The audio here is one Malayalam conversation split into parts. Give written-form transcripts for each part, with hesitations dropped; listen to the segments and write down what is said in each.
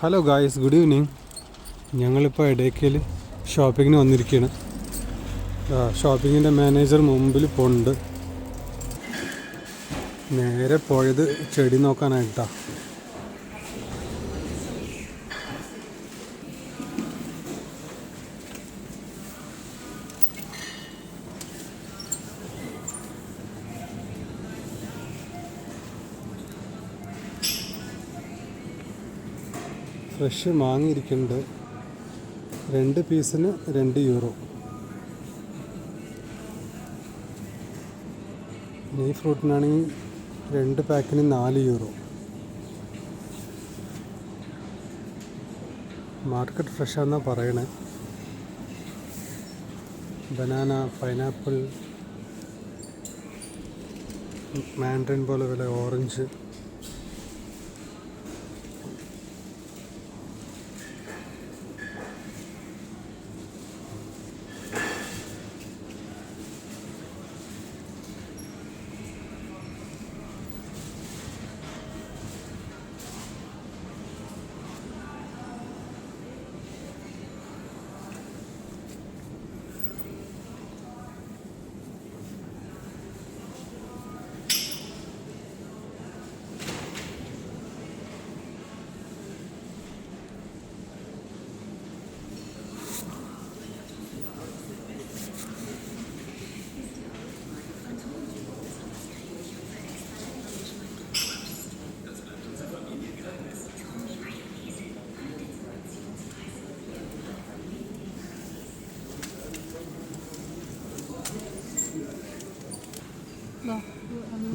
Hello guys, good evening. ഞങ്ങളിപ്പോൾ ഇടയ്ക്കൽ ഷോപ്പിങ്ങിന് വന്നിരിക്കുകയാണ്. ഷോപ്പിങ്ങിൻ്റെ മാനേജർ മുമ്പിൽ പോകുന്നുണ്ട്. നേരെ പോയത് ചെടി നോക്കാനായിട്ടാണ്. ഫ്രഷ് വാങ്ങിയിരിക്കുന്നുണ്ട്. 2 പീസിന് €2. ഈ ഫ്രൂട്ടിനാണെങ്കിൽ 2 പാക്കിന് €4. മാർക്കറ്റ് ഫ്രഷാണെന്നാണ് പറയണേ. ബനാന, പൈനാപ്പിൾ, മാൻഡറിൻ പോലെ വില, ഓറഞ്ച്.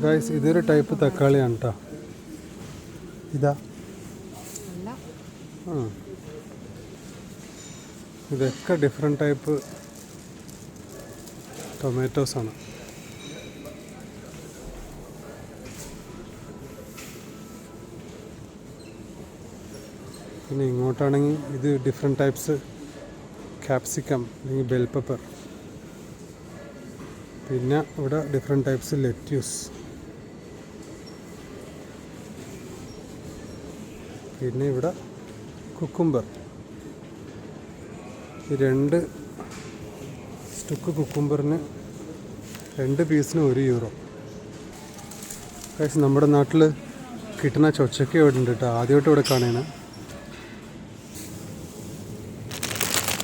ഗൈസ്, ഇതൊരു ടൈപ്പ് തക്കാളിയാണ് കേട്ടോ. ഇതാ, ഇതൊക്കെ ഡിഫറെൻറ്റ് ടൈപ്പ് ടൊമാറ്റോസാണ്. പിന്നെ ഇങ്ങോട്ടാണെങ്കിൽ ഇത് ഡിഫറെൻറ്റ് ടൈപ്സ് ക്യാപ്സിക്കം അല്ലെങ്കിൽ ബെൽ പെപ്പർ. പിന്നെ ഇവിടെ ഡിഫറെൻറ്റ് ടൈപ്സ് ലെറ്റ്യൂസ്. പിന്നെ ഇവിടെ കുക്കുംബർ. ഈ 2 സ്റ്റുക്ക് കുക്കുംബറിന് 2 പീസിന് €1. പക്ഷേ നമ്മുടെ നാട്ടിൽ കിട്ടുന്ന ചൊച്ചക്ക ഇവിടെ ഉണ്ട് കേട്ടോ. ആദ്യമായിട്ട് ഇവിടെ കാണുകയാണ്.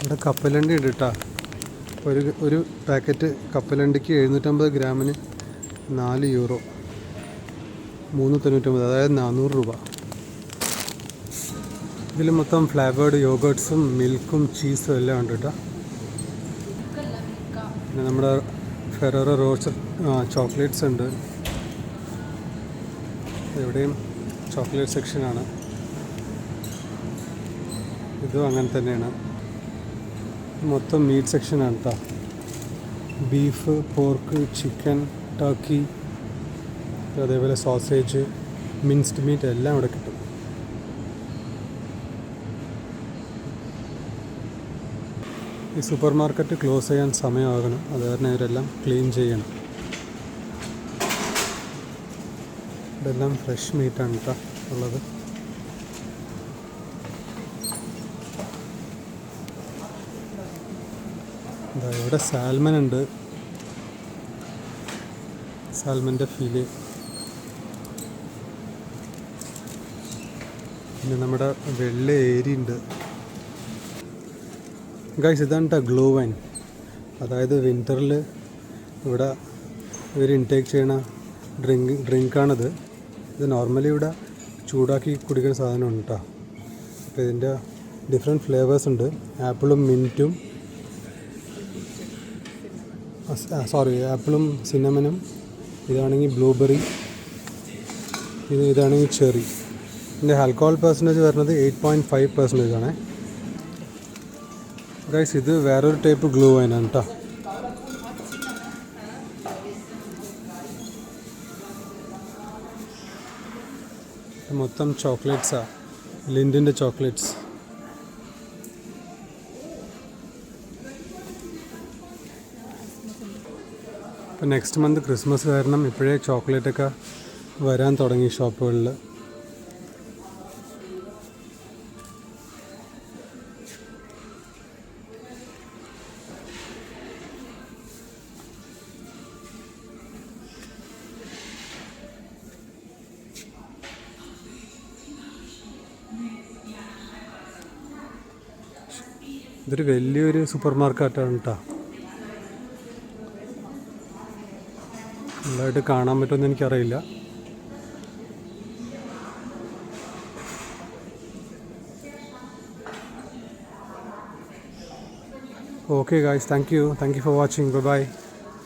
ഇവിടെ കപ്പലണ്ടി ഉണ്ട് കേട്ടോ. ഒരു പാക്കറ്റ് കപ്പലണ്ടിക്ക് 750 ഗ്രാമിന് €4, 399, അതായത് ₹400. ഇതിൽ മൊത്തം ഫ്ലേവേർഡ് യോഗേർട്ട്സും മിൽക്കും ചീസും എല്ലാം ഉണ്ട് കേട്ടോ. പിന്നെ നമ്മുടെ ഫെറോറോ റോച്ചർ ചോക്ലേറ്റ്സ് ഉണ്ട്. എവിടെയും ചോക്ലേറ്റ് സെക്ഷനാണ്. ഇതും അങ്ങനെ തന്നെയാണ്. മൊത്തം മീറ്റ് സെക്ഷനാണ് കേട്ടോ. ബീഫ്, പോർക്ക്, ചിക്കൻ, ടർക്കി, അതേപോലെ സോസേജ്, മിൻസ്ഡ് മീറ്റ് എല്ലാം ഇവിടെ കിട്ടും. ഈ സൂപ്പർ മാർക്കറ്റ് ക്ലോസ് ചെയ്യാൻ സമയമാകണം. അത് കാരണം ഇവരെല്ലാം ക്ലീൻ ചെയ്യണം. ഇതെല്ലാം ഫ്രഷ് മീറ്റാണ് കേട്ടോ ഉള്ളത്. ഇവിടെ സാൽമൺ ഉണ്ട്, സാൽമൻ്റെ ഫിലെ. പിന്നെ നമ്മുടെ വെള്ള ഏരി ഉണ്ട്. ഗൈസ്, ഇതാണ് കേട്ടോ ഗ്ലോ വൈൻ. അതായത് വിൻ്ററിൽ ഇവിടെ ഇവർ ഇൻടേക്ക് ചെയ്യണ ഡ്രിങ്കാണിത്. ഇത് നോർമലി ഇവിടെ ചൂടാക്കി കുടിക്കുന്ന സാധനമാണ് കേട്ടോ. അപ്പോൾ ഇതിൻ്റെ ഡിഫറെൻറ്റ് ഫ്ലേവേഴ്സ് ഉണ്ട്. ആപ്പിളും മിൻറ്റും, ആപ്പിളും സിന്നമനും. ഇതാണെങ്കിൽ ബ്ലൂബെറി, ഇതാണെങ്കിൽ ചെറി. ഇതിൻ്റെ ആൽക്കഹോൾ പെർസെൻറ്റേജ് വരുന്നത് 8.5% ആണ്. ഗൈസ്, ഇത് വേറൊരു ടൈപ്പ് ഗ്ലൂ വൈനാണ് കേട്ടോ. മൊത്തം ചോക്ലേറ്റ്സാണ്, ലിൻഡിൻ്റെ ചോക്ലേറ്റ്സ്. ഇപ്പോൾ നെക്സ്റ്റ് മന്ത് ക്രിസ്മസ് കാരണം ഇപ്പോഴേ ചോക്ലേറ്റൊക്കെ വരാൻ തുടങ്ങി ഷോപ്പുകളിൽ. ഇതൊരു വലിയൊരു സൂപ്പർ മാർക്കറ്റാണ് കേട്ടോ. നല്ലതായിട്ട് കാണാൻ പറ്റുമെന്ന് എനിക്കറിയില്ല. Okay guys, thank you for watching. Bye bye.